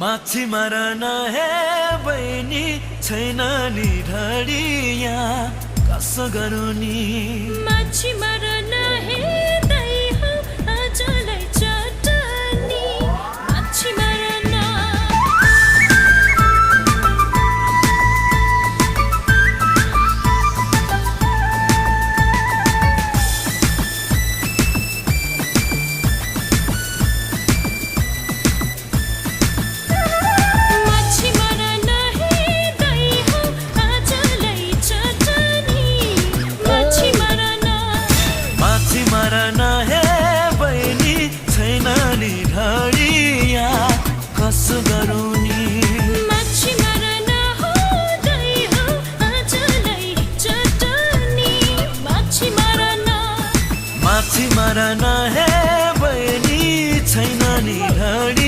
माछी मारन हे बहिनी छैन नि ढडिया कसो गरौँ नि माछी मारन हे दाइ हो आजलाई चटनी माछी मारन मारन हे बहिनी छैन नि ढडिया कसो गरौँ नि माछी मारन हो दाइ हो आजलाई चटनी माछी मारन माछी मारन हे बहिनी छैन नि ढडिया